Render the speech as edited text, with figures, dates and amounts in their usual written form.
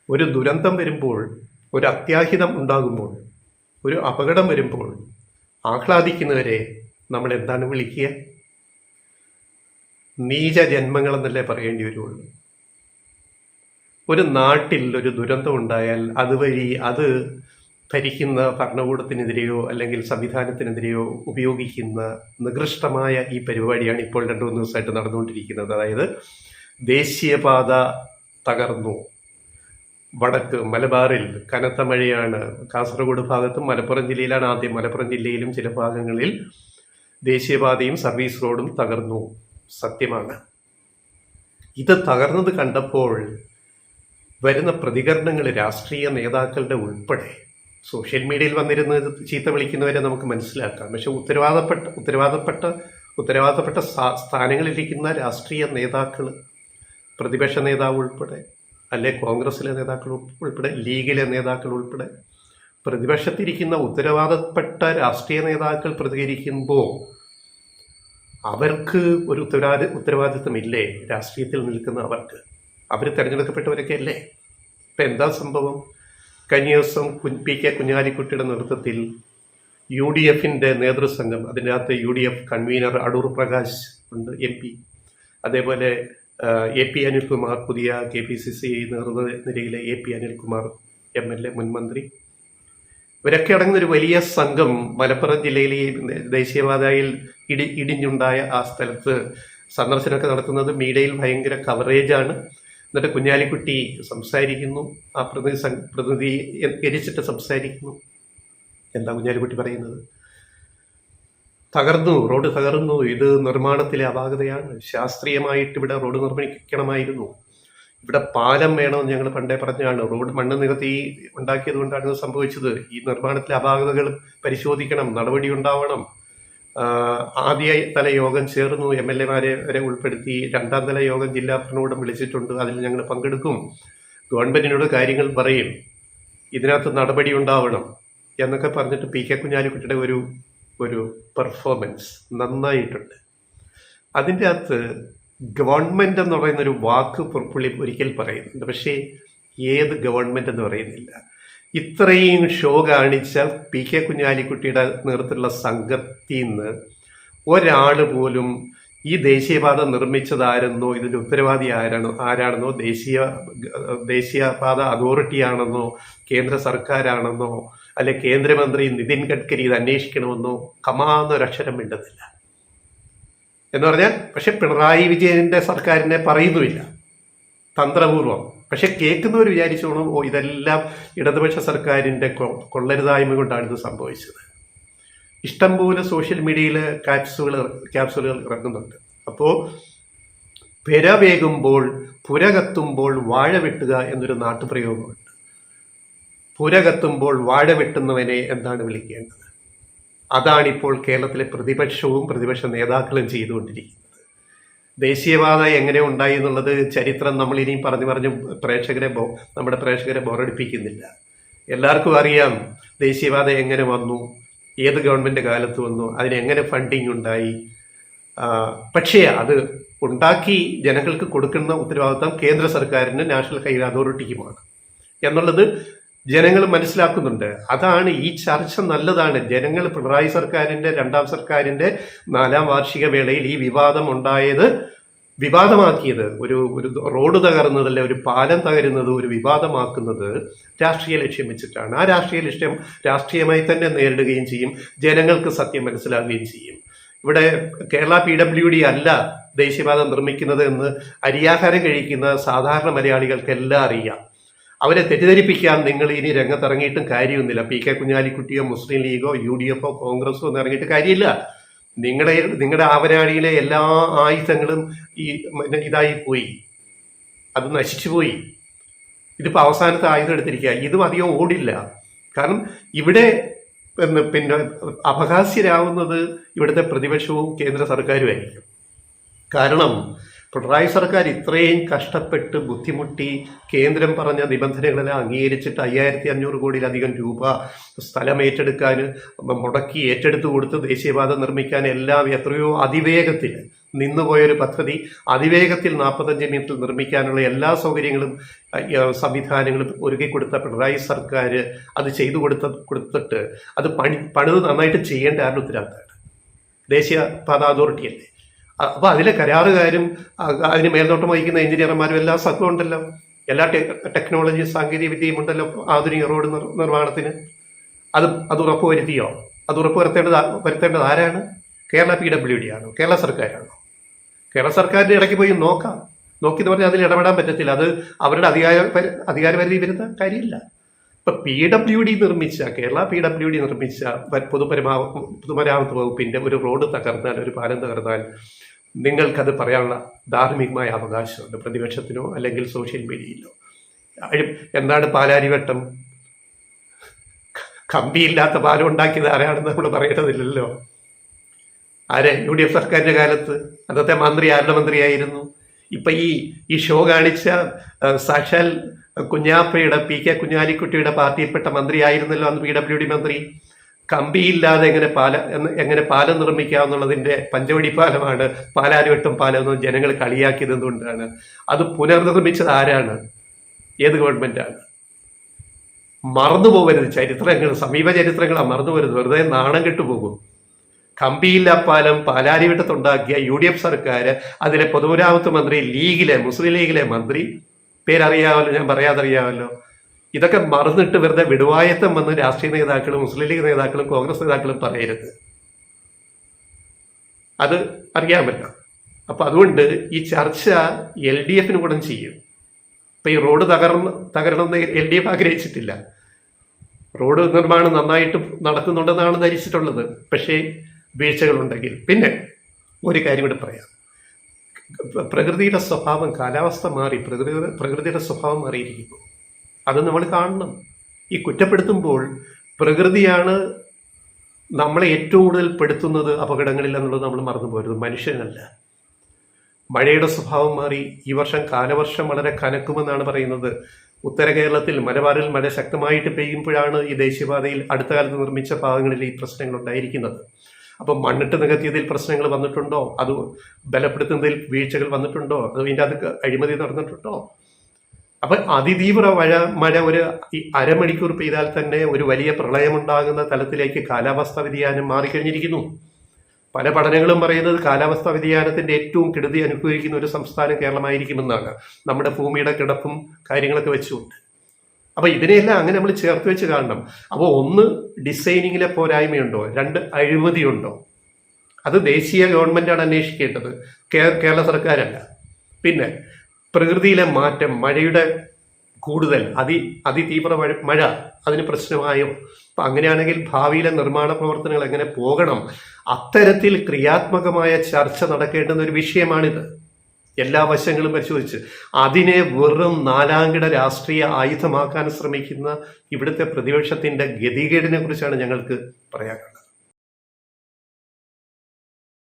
ഒരു ദുരന്തം വരുമ്പോൾ, ഒരു അത്യാഹിതം ഉണ്ടാകുമ്പോൾ, ഒരു അപകടം വരുമ്പോൾ ആഹ്ലാദിക്കുന്നവരെ നമ്മൾ എന്താണ് വിളിക്കുക? നീച ജന്മങ്ങളെന്നല്ലേ പറയേണ്ടി വരുള്ളൂ. ഒരു നാട്ടിൽ ഒരു ദുരന്തം ഉണ്ടായാൽ അതുവഴി അത് ഭരിക്കുന്ന ഭരണകൂടത്തിനെതിരെയോ അല്ലെങ്കിൽ സംവിധാനത്തിനെതിരെയോ ഉപയോഗിക്കുന്ന നികൃഷ്ടമായ ഈ പരിപാടിയാണ് ഇപ്പോൾ 2-3 ദിവസമായിട്ട് നടന്നുകൊണ്ടിരിക്കുന്നത്. അതായത് ദേശീയപാത തകർന്നു, വടക്ക് മലബാറിൽ കനത്ത മഴയാണ്, കാസർഗോഡ് ഭാഗത്തും മലപ്പുറം ജില്ലയിലാണ് ആദ്യം, മലപ്പുറം ജില്ലയിലും ചില ഭാഗങ്ങളിൽ ദേശീയപാതയും സർവീസ് റോഡും തകർന്നു. സത്യമാണ്. ഇത് തകർന്നത് കണ്ടപ്പോൾ വരുന്ന പ്രതികരണങ്ങൾ രാഷ്ട്രീയ നേതാക്കളുടെ ഉൾപ്പെടെ സോഷ്യൽ മീഡിയയിൽ വന്നിരുന്ന് ചീത്ത വിളിക്കുന്നവരെ നമുക്ക് മനസ്സിലാക്കാം. പക്ഷെ ഉത്തരവാദപ്പെട്ട സ്ഥാനങ്ങളിലിരിക്കുന്ന രാഷ്ട്രീയ നേതാക്കൾ, പ്രതിപക്ഷ നേതാവ് ഉൾപ്പെടെ, അല്ലെ കോൺഗ്രസിലെ നേതാക്കൾ ഉൾപ്പെടെ, ലീഗിലെ നേതാക്കൾ ഉൾപ്പെടെ, പ്രതിപക്ഷത്തിരിക്കുന്ന ഉത്തരവാദപ്പെട്ട രാഷ്ട്രീയ നേതാക്കൾ പ്രതികരിക്കുമ്പോൾ അവർക്ക് ഒരു ഉത്തരവാദിത്വമില്ലേ? രാഷ്ട്രീയത്തിൽ നിൽക്കുന്ന അവർക്ക്, അവർ തിരഞ്ഞെടുക്കപ്പെട്ടവരൊക്കെ അല്ലേ? ഇപ്പം എന്താ സംഭവം? കഴിഞ്ഞ ദിവസം PK കുഞ്ഞാലിക്കുട്ടിയുടെ നേതൃത്വത്തിൽ UDFിൻ്റെ നേതൃസംഘം, അതിനകത്ത് UDF കൺവീനർ അടൂർ പ്രകാശ് ഉണ്ട്, MP, അതേപോലെ AP അനിൽകുമാർ, പുതിയ KPCC നേതൃനിരയിലെ AP അനിൽകുമാർ MLA, മുൻ മന്ത്രി, ഇവരൊക്കെ അടങ്ങുന്ന ഒരു വലിയ സംഘം മലപ്പുറം ജില്ലയിലെ ദേശീയപാതയിൽ ഇടിഞ്ഞുണ്ടായ ആ സ്ഥലത്ത് സന്ദർശനമൊക്കെ നടത്തുന്നത് മീഡിയയിൽ ഭയങ്കര കവറേജാണ്. എന്നിട്ട് കുഞ്ഞാലിക്കുട്ടി സംസാരിക്കുന്നു, ആ പ്രതിനിധീകരിച്ചിട്ട് സംസാരിക്കുന്നു. എന്താ കുഞ്ഞാലിക്കുട്ടി പറയുന്നത്? റോഡ് തകർന്നു, ഇത് നിർമ്മാണത്തിലെ അപാകതയാണ്, ശാസ്ത്രീയമായിട്ട് ഇവിടെ റോഡ് നിർമ്മിക്കണമായിരുന്നു, ഇവിടെ പാലം വേണമെന്ന് ഞങ്ങൾ പണ്ടേ പറഞ്ഞാണ്, റോഡ് മണ്ണ് നികത്തി ഉണ്ടാക്കിയത് കൊണ്ടാണ് ഇത് സംഭവിച്ചത്, ഈ നിർമ്മാണത്തിലെ അപാകതകൾ പരിശോധിക്കണം, നടപടി ഉണ്ടാവണം. ആദ്യ തല യോഗം ചേർന്നു, MLA-മാരെ വരെ ഉൾപ്പെടുത്തി. 2ാം തല യോഗം ജില്ലാ ഭരണകൂടം വിളിച്ചിട്ടുണ്ട്, അതിൽ ഞങ്ങൾ പങ്കെടുക്കും, ഗവൺമെന്റിനോട് കാര്യങ്ങൾ പറയും, ഇതിനകത്ത് നടപടി ഉണ്ടാവണം എന്നൊക്കെ പറഞ്ഞിട്ട് PK കുഞ്ഞാലിക്കുട്ടിയുടെ ഒരു പെർഫോമൻസ് നന്നായിട്ടുണ്ട്. അതിൻ്റെ അകത്ത് ഗവൺമെന്റ് എന്ന് പറയുന്ന ഒരു വാക്ക് പുള്ളി ഒരിക്കൽ പറയുന്നുണ്ട്, പക്ഷേ ഏത് ഗവൺമെന്റ് എന്ന് പറയുന്നില്ല. ഇത്രയും ഷോ കാണിച്ച PK കുഞ്ഞാലിക്കുട്ടിയുടെ നേതൃത്വത്തിലുള്ള സംഘത്തിൽ നിന്ന് ഒരാൾ പോലും ഈ ദേശീയപാത നിർമ്മിച്ചതാരെന്നോ ഇതിൻ്റെ ഉത്തരവാദി ആരാണെന്നോ ദേശീയപാത അതോറിറ്റി ആണെന്നോ കേന്ദ്ര സർക്കാരാണെന്നോ അല്ലെ കേന്ദ്രമന്ത്രി നിതിൻ ഗഡ്കരി ഇത് അന്വേഷിക്കണമെന്നോ കമാന്നൊരക്ഷരം മിണ്ടുന്നില്ല എന്ന് പറഞ്ഞാൽ. പക്ഷെ പിണറായി വിജയന്റെ സർക്കാരിനെ പറയുന്നുമില്ല, തന്ത്രപൂർവം. പക്ഷെ കേൾക്കുന്നവർ വിചാരിച്ചോണം, ഇതെല്ലാം ഇടതുപക്ഷ സർക്കാരിൻ്റെ കൊള്ളരുതായ്മ കൊണ്ടാണ് ഇത് സംഭവിച്ചത്. ഇഷ്ടംപോലെ സോഷ്യൽ മീഡിയയിൽ ക്യാപ്സുലുകൾ ഇറങ്ങുന്നുണ്ട്. അപ്പോൾ പെരവേകുമ്പോൾ പുരകത്തുമ്പോൾ വാഴ വെട്ടുക എന്നൊരു നാട്ടുപ്രയോഗമുണ്ട്. പുരകത്തുമ്പോൾ വാഴ വെട്ടുന്നവനെ എന്താണ് വിളിക്കേണ്ടത്? അതാണിപ്പോൾ കേരളത്തിലെ പ്രതിപക്ഷവും പ്രതിപക്ഷ നേതാക്കളും ചെയ്തുകൊണ്ടിരിക്കുന്നത്. ദേശീയപാത എങ്ങനെ ഉണ്ടായി എന്നുള്ളത് ചരിത്രം നമ്മൾ ഇനിയും പറഞ്ഞു നമ്മുടെ പ്രേക്ഷകരെ ബോറടിപ്പിക്കുന്നില്ല. എല്ലാവർക്കും അറിയാം ദേശീയപാത എങ്ങനെ വന്നു, ഏത് ഗവൺമെന്റ് കാലത്ത് വന്നു, അതിനെങ്ങനെ ഫണ്ടിങ് ഉണ്ടായി. പക്ഷേ അത് ഉണ്ടാക്കി ജനങ്ങൾക്ക് കൊടുക്കുന്ന ഉത്തരവാദിത്വം കേന്ദ്ര സർക്കാരിന്, നാഷണൽ ഹൈവേ അതോറിറ്റിക്കുമാണ് എന്നുള്ളത് ജനങ്ങൾ മനസ്സിലാക്കുന്നുണ്ട്. അതാണ് ഈ ചർച്ച നല്ലതാണ്. ജനങ്ങൾ പിണറായി സർക്കാരിന്റെ 2ാം സർക്കാരിന്റെ 4ാം വാർഷിക വേളയിൽ ഈ വിവാദമാക്കിയത് ഒരു റോഡ് തകർന്നതല്ല, ഒരു പാലം തകരുന്നത് ഒരു വിവാദമാക്കുന്നത് രാഷ്ട്രീയ ലക്ഷ്യം വെച്ചിട്ടാണ്. ആ രാഷ്ട്രീയ ലക്ഷ്യം രാഷ്ട്രീയമായി തന്നെ നേരിടുകയും ചെയ്യും, ജനങ്ങൾക്ക് സത്യം മനസ്സിലാവുകയും ചെയ്യും. ഇവിടെ കേരള PWD അല്ല ദേശീയപാത നിർമ്മിക്കുന്നത് എന്ന് അരിയാഹാരം കഴിക്കുന്ന സാധാരണ മലയാളികൾക്കെല്ലാം അറിയാം. അവരെ തെറ്റിദ്ധരിപ്പിക്കാൻ നിങ്ങൾ ഇനി രംഗത്തിറങ്ങിയിട്ടും കാര്യമൊന്നുമില്ല. PK കുഞ്ഞാലിക്കുട്ടിയോ മുസ്ലിം ലീഗോ UDFോ കോൺഗ്രസോ ഒന്നും ഇറങ്ങിയിട്ട് കാര്യമില്ല. നിങ്ങളുടെ ആവരാണിയിലെ എല്ലാ ആയുധങ്ങളും ഇതായി പോയി, അത് നശിച്ചു പോയി. ഇതിപ്പോൾ അവസാനത്തെ ആയുധം എടുത്തിരിക്കുക. ഇതും അധികം ഓടില്ല. കാരണം ഇവിടെ പിന്നെ അപഹാസ്യരാവുന്നത് ഇവിടുത്തെ പ്രതിപക്ഷവും കേന്ദ്ര സർക്കാരുമായിരിക്കും. കാരണം പിണറായി സർക്കാർ ഇത്രയും കഷ്ടപ്പെട്ട് ബുദ്ധിമുട്ടി കേന്ദ്രം പറഞ്ഞ നിബന്ധനകളെല്ലാം അംഗീകരിച്ചിട്ട് 5500 കോടിയിലധികം രൂപ സ്ഥലം ഏറ്റെടുക്കാൻ മുടക്കി ഏറ്റെടുത്ത് കൊടുത്ത് ദേശീയപാത നിർമ്മിക്കാൻ എല്ലാം എത്രയോ അതിവേഗത്തിൽ നിന്നുപോയൊരു പദ്ധതി അതിവേഗത്തിൽ 45 മിനിറ്റിൽ നിർമ്മിക്കാനുള്ള എല്ലാ സൗകര്യങ്ങളും സംവിധാനങ്ങളും ഒരുക്കി കൊടുത്ത പിണറായി സർക്കാർ അത് ചെയ്തു കൊടുത്തിട്ട് അത് പണിത് നന്നായിട്ട് ചെയ്യേണ്ട ആരുടെ ഉത്തരവാദിത്തമാണ്? ദേശീയ പാത അതോറിറ്റിയല്ലേ. അപ്പോൾ അതിലെ കരാറുകാരും അതിന് മേൽനോട്ടം വഹിക്കുന്ന എഞ്ചിനീയർമാരും എല്ലാം സത്വമുണ്ടല്ലോ, എല്ലാ ടെക്നോളജി സാങ്കേതിക വിദ്യയും ഉണ്ടല്ലോ ആധുനിക റോഡ് നിർമ്മാണത്തിന്. അത് ഉറപ്പുവരുത്തിയോ? അത് വരുത്തേണ്ടത് ആരാണ്? കേരള PWD ആണോ? കേരള സർക്കാരാണോ? കേരള സർക്കാരിൻ്റെ ഇടയ്ക്ക് പോയി നോക്കിയെന്ന് പറഞ്ഞാൽ അതിൽ ഇടപെടാൻ പറ്റത്തില്ല. അത് അവരുടെ അധികാരപരിധി വരുന്ന കാര്യമില്ല. ഇപ്പൊ കേരള PWD നിർമ്മിച്ച പൊതുമരാമത്ത് വകുപ്പിന്റെ ഒരു റോഡ് തകർന്നാൽ, ഒരു പാലം തകർന്നാൽ നിങ്ങൾക്കത് പറയാനുള്ള ധാർമ്മികമായ അവകാശമുണ്ട്, പ്രതിപക്ഷത്തിനോ അല്ലെങ്കിൽ സോഷ്യൽ മീഡിയയിലോ. എന്താണ് പാലാരിവട്ടം? കമ്പിയില്ലാത്ത പാലം ഉണ്ടാക്കിയത് ആരാണെന്ന് നമ്മൾ പറയേണ്ടതില്ലല്ലോ. ആരെ? UDF സർക്കാരിന്റെ കാലത്ത് അന്നത്തെ മന്ത്രി ആരുടെ മന്ത്രിയായിരുന്നു? ഇപ്പൊ ഈ ഷോ കാണിച്ച സാക്ഷാൽ കുഞ്ഞാപ്പയുടെ PK കുഞ്ഞാലിക്കുട്ടിയുടെ പാർട്ടിയിൽപ്പെട്ട മന്ത്രിയായിരുന്നല്ലോ അന്ന് PWD മന്ത്രി. കമ്പിയില്ലാതെ എങ്ങനെ പാലം നിർമ്മിക്കാമെന്നുള്ളതിന്റെ പഞ്ചവടി പാലമാണ് പാലാരിവട്ടം പാലം എന്ന് ജനങ്ങൾ കളിയാക്കിയത് എന്തുകൊണ്ടാണ്? അത് പുനർനിർമ്മിച്ചത് ആരാണ്? ഏത് ഗവൺമെന്റാണ്? മറന്നുപോകരുത് ചരിത്രങ്ങൾ, സമീപ ചരിത്രങ്ങളാണ് മറന്നുപോകരുത്. വെറുതെ നാണം കെട്ടുപോകും. കമ്പിയില്ല പാലം പാലാരിവട്ടത്തുണ്ടാക്കിയ UDF സർക്കാർ, അതിലെ പൊതുമരാമത്ത് മന്ത്രി മുസ്ലിം ലീഗിലെ മന്ത്രി, പേരറിയാമല്ലോ, ഞാൻ പറയാതറിയാമല്ലോ. ഇതൊക്കെ മറന്നിട്ട് വെറുതെ വിടുവായത്തം വന്ന് രാഷ്ട്രീയ നേതാക്കളും മുസ്ലിം ലീഗ് നേതാക്കളും കോൺഗ്രസ് നേതാക്കളും പറയരുത്. അത് അറിയാമല്ലോ. അപ്പൊ അതുകൊണ്ട് ഈ ചർച്ച LDF കൂടെ ചെയ്യും. ഇപ്പൊ ഈ റോഡ് തകരണമെന്ന് LDF ആഗ്രഹിച്ചിട്ടില്ല. റോഡ് നിർമ്മാണം നന്നായിട്ട് നടക്കുന്നുണ്ടെന്നാണ് ധരിച്ചിട്ടുള്ളത്. പക്ഷേ വീഴ്ചകളുണ്ടെങ്കിൽ. പിന്നെ ഒരു കാര്യം കൂടെ പറയാം. പ്രകൃതിയുടെ സ്വഭാവം, കാലാവസ്ഥ മാറി, പ്രകൃതിയുടെ സ്വഭാവം മാറിയിരിക്കുന്നു. അത് നമ്മൾ കാണണം. ഈ കുറ്റപ്പെടുത്തുമ്പോൾ പ്രകൃതിയാണ് നമ്മളെ ഏറ്റവും കൂടുതൽ പെടുത്തുന്നത് അപകടങ്ങളിൽ എന്നുള്ളത് നമ്മൾ മറന്നു പോരുത്, മനുഷ്യനല്ല. മഴയുടെ സ്വഭാവം മാറി. ഈ വർഷം കാലവർഷം വളരെ കനക്കുമെന്നാണ് പറയുന്നത്. ഉത്തര കേരളത്തിൽ, മലബാറിൽ മഴ ശക്തമായിട്ട് പെയ്യുമ്പോഴാണ് ഈ ദേശീയപാതയിൽ അടുത്ത കാലത്ത് നിർമ്മിച്ച ഭാഗങ്ങളിൽ ഈ പ്രശ്നങ്ങൾ ഉണ്ടായിരിക്കുന്നത്. അപ്പം മണ്ണിട്ട് നികത്തിയതിൽ പ്രശ്നങ്ങൾ വന്നിട്ടുണ്ടോ? അത് ബലപ്പെടുത്തുന്നതിൽ വീഴ്ചകൾ വന്നിട്ടുണ്ടോ? അത് ഇതിൻ്റെ അത് അഴിമതി നടന്നിട്ടുണ്ടോ? അപ്പം അതിതീവ്ര മഴ ഒരു അരമണിക്കൂർ പെയ്താൽ തന്നെ ഒരു വലിയ പ്രളയമുണ്ടാകുന്ന തലത്തിലേക്ക് കാലാവസ്ഥാ വ്യതിയാനം മാറിക്കഴിഞ്ഞിരിക്കുന്നു. പല പഠനങ്ങളും പറയുന്നത് കാലാവസ്ഥാ വ്യതിയാനത്തിന്റെ ഏറ്റവും കെടുതി അനുഭവിക്കുന്ന ഒരു സംസ്ഥാനം കേരളമായിരിക്കുമെന്നാണ്, നമ്മുടെ ഭൂമിയുടെ കിടപ്പും കാര്യങ്ങളൊക്കെ വെച്ചുകൊണ്ട്. അപ്പൊ ഇതിനെയെല്ലാം അങ്ങനെ നമ്മൾ ചേർത്ത് വെച്ച് കാണണം. അപ്പോൾ ഒന്ന്, ഡിസൈനിങ്ങിലെ പോരായ്മയുണ്ടോ? രണ്ട്, അഴിമതിയുണ്ടോ? അത് ദേശീയ ഗവൺമെന്റാണ് അന്വേഷിക്കേണ്ടത്, കേരള സർക്കാരല്ല. പിന്നെ പ്രകൃതിയിലെ മാറ്റം, മഴയുടെ കൂടുതൽ, അതിതീവ്ര മഴ അതിന് പ്രശ്നമായോ? അപ്പൊ അങ്ങനെയാണെങ്കിൽ ഭാവിയിലെ നിർമ്മാണ പ്രവർത്തനങ്ങൾ എങ്ങനെ പോകണം? അത്തരത്തിൽ ക്രിയാത്മകമായ ചർച്ച നടക്കേണ്ടുന്ന ഒരു വിഷയമാണിത്. എല്ലാ വശങ്ങളും പരിശോധിച്ച് അതിനെ വെറും നാലാംകിട രാഷ്ട്രീയ ആയുധമാക്കാൻ ശ്രമിക്കുന്ന ഇവിടുത്തെ പ്രതിപക്ഷത്തിന്റെ ഗതികേടിനെ കുറിച്ചാണ് ഞങ്ങൾക്ക് പറയാനുള്ളത്.